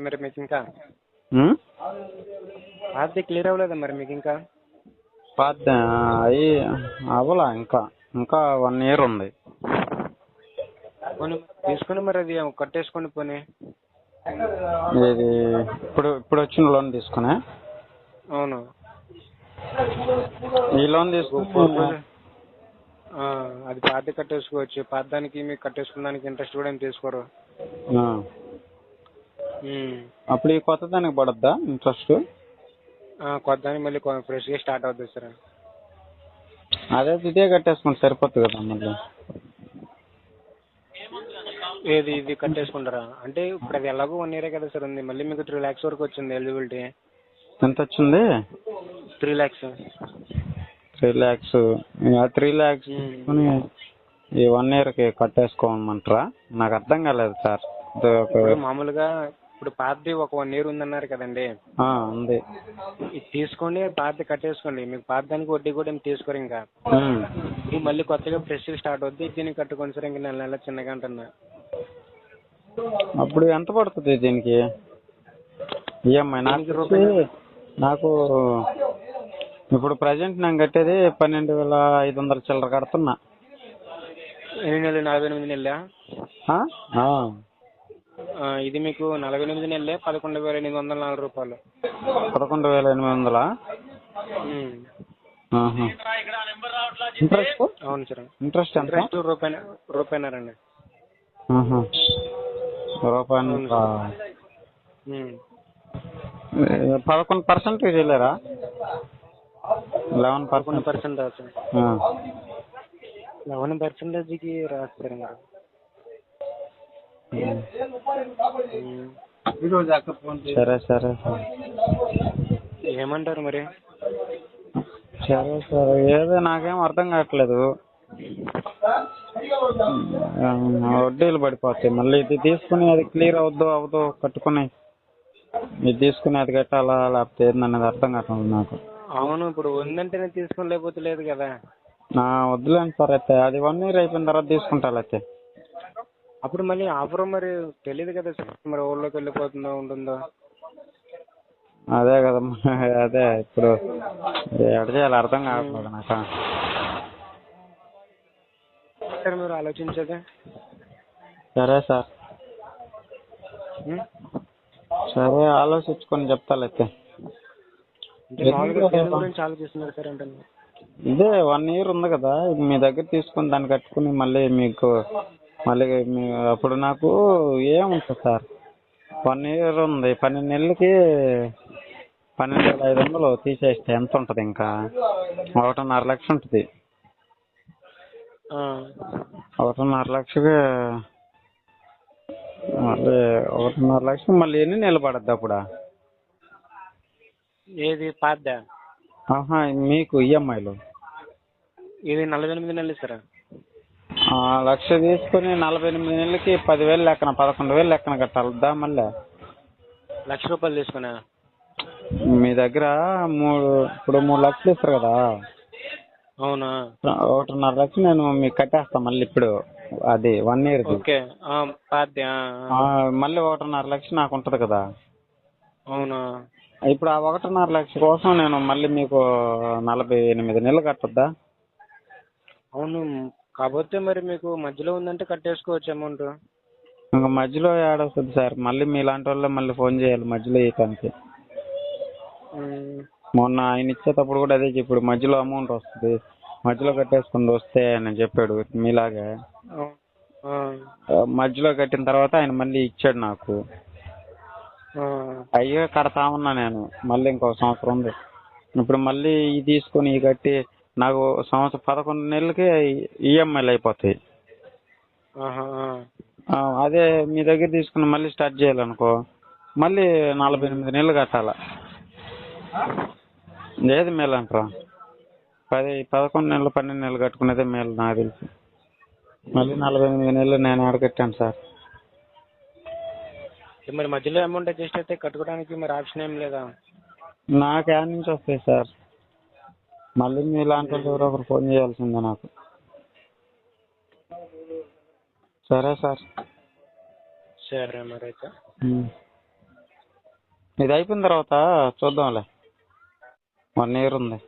మరి మీకు ఇంకా ఉమ్? పాతది క్లియర్ అవ్వలేదా మరి మీకు ఇంకా? పాత అవి అవ్వలా ఇంకా ఇంకా 1 year ఉంది. పోనీ తీసుకుని మరి అది కట్టేసుకోండి పోనీ. ఇది ఇప్పుడు వచ్చిన లోన్ తీసుకునే అవును, ఈ లోన్ తీసుకుని అది పాత కట్టేసుకోవచ్చు. పాత దానికి మీకు కట్టేసుకున్న దానికి ఇంట్రెస్ట్ కూడా ఏం తీసుకోరు. ఆ. అప్పుడు ఈ కొత్త దానికి పడద్దా ఇంట్రెస్ట్? కొత్త దానికి మళ్ళీ ఫ్రెష్గా స్టార్ట్ అవుతుంది సార్. అదే ఇదే కట్టేసుకుంటే సరిపోతుంది కదా మళ్ళీ. ఇది కట్టేసుకుంటారా? అంటే ఇప్పుడు అది ఎలాగో 1 year కదా సార్ ఉంది. మళ్ళీ మీకు 3 lakhs వరకు వచ్చింది ఎలిజిబిలిటీ. ఎంత వచ్చింది? 3 lakhs. 3 lakhs. 3 lakhs తీసుకుని ఈ 1 yearకి కట్టేసుకోమంటారా? నాకు అర్థం కాలేదు సార్. మామూలుగా ఇప్పుడు పాతది ఒక 1 year ఉందన్నారు కదండి. ఉంది. ఇది తీసుకోండి, పాతది కట్టేసుకోండి. మీకు పాత దానికి వడ్డీ కూడా ఏం తీసుకోరు ఇంకా. ఇది మళ్ళీ కొత్తగా ఫ్రెష్ స్టార్ట్ అవుద్ది. దీనికి కట్టుకొని సార్ ఇంకా నెల చిన్నగా అంటున్నా. అప్పుడు ఎంత పడుతుంది దీనికి ఈఎంఐ? నాకు ఇప్పుడు ప్రజెంట్ నేను కట్టేది 12,500 చిల్లర కడుతున్నా. ఎన్ని నెలలు? 48 నెలలా? ఇది మీకు 48 నెలలే 11,804 రూపాయలు. 11,800? ఇంట్రెస్ట్? అవును సార్. ఇంట్రెస్ట్ రూపాయన్నారండి. రూపాయన్నర. 11% చేయలేరా? 11% రాదు. 11%కి రాస్తారు ఇంకా. సరే సరే ఏమంటారు మరి? సరే సరే ఏదో నాకేం అర్థం కావట్లేదు. వడ్డీలు పడిపోతాయి. మళ్ళీ ఇది తీసుకుని అది క్లియర్ అవద్దు కట్టుకుని ఇది తీసుకుని అది కట్టాలా లేకపోతే ఏందనేది అర్థం కావట్లేదు నాకు. అవును, ఇప్పుడు ఉందంటేనే తీసుకుని లేకపోతే లేదు కదా. వద్దులేండి సార్. అయితే అది 1 year అయిపోయిన తర్వాత తీసుకుంటా. అయితే అప్పుడు మళ్ళీ ఆఫర్ మరి తెలియదు కదా సార్. మరి ఊళ్ళోకి వెళ్ళిపోతుందో ఉంటుందో. అదే కదా. అదే ఇప్పుడు ఎక్కడ చేయాలి అర్థం కావట్లేదు నాకు. సార్ మీరు ఆలోచించదే. సరే సార్. సరే ఆలోచించుకొని చెప్తాలైతే. గురించి ఆలోచిస్తున్నారు సార్ అంటే ఇదే 1 year ఉంది కదా, మీ దగ్గర తీసుకుని దాన్ని కట్టుకుని మళ్ళీ మీకు అప్పుడు నాకు ఏముంటుంది సార్. 1 year ఉంది. 12 నెలలకి 12,500 తీసేస్తే ఎంత ఉంటుంది? ఇంకా 1.5 లక్ష ఉంటుంది. 1.5 లక్షకి మళ్ళీ 1.5 లక్ష మళ్ళీ ఎన్ని నెలలు పడద్దు అప్పుడు? ఏది పాతదా? మీకు ఈఎంఐలు ఇది 48 నెలలు సార్. 1 లక్ష తీసుకుని 48 నెలలకి 10,000 లెక్కన 11,000 లెక్కన కట్టాలి మళ్ళీ. 1,00,000 రూపాయలు తీసుకున్నా మీ దగ్గర ఇప్పుడు 3 లక్షలు ఇస్తారు కదా. అవునా? 1.5 లక్ష నేను మీకు కట్టేస్తాను మళ్ళీ. ఇప్పుడు అది 1 year. ఓకే. మళ్ళీ 1.5 లక్ష నాకు ఉంటుంది కదా. అవునా? ఇప్పుడు ఆ 1.5 లక్ష కోసం నేను మళ్ళీ మీకు 48 నెలలు కట్టొద్దా? అవును, కాకపోతే మరి మీకు మధ్యలో ఉందంటే కట్టేసుకోవచ్చు అమౌంట్. ఇంకా మధ్యలో ఏడొస్తుంది సార్. మళ్ళీ మీలాంటి వాళ్ళు మళ్ళీ ఫోన్ చేయాలి మధ్యలో ఇవ్వటానికి. మొన్న ఆయన ఇచ్చేటప్పుడు కూడా అదే ఇప్పుడు మధ్యలో అమౌంట్ వస్తుంది, మధ్యలో కట్టేసుకుని వస్తే అని చెప్పాడు మీలాగే. మధ్యలో కట్టిన తర్వాత ఆయన మళ్ళీ ఇచ్చాడు నాకు. అయ్యే కడతా ఉన్నా నేను. మళ్ళీ ఇంకో సంవత్సరం ఉంది. ఇప్పుడు మళ్ళీ ఇది తీసుకుని కట్టి నాకు 11 నెలలకి ఈఎంఐలు అయిపోతాయి. అదే మీ దగ్గర తీసుకుని మళ్ళీ స్టార్ట్ చేయాలనుకో మళ్ళీ 48 నెలలు కట్టాల. ఏది మేలు అంటారా? 11 నెలలు 12 నెలలు కట్టుకునేదే మేలు నాకు తెలిసి. మళ్ళీ 48 నెలలు నేను ఆడకట్టాను సార్. మరి మధ్యలో అమౌంట్ అడ్జస్ట్ అయితే కట్టుకోవడానికి మరి ఆప్షన్ ఏం లేదా? నాకు యాడ్ నుంచి వస్తాయి సార్. మళ్ళీ మీలాంటి వాళ్ళు ఎవరో ఒకరు ఫోన్ చేయాల్సిందే నాకు. సరే సార్. సరే మరి అయితే. ఇది అయిపోయిన తర్వాత చూద్దాంలే. 1 ఇయర్ ఉంది.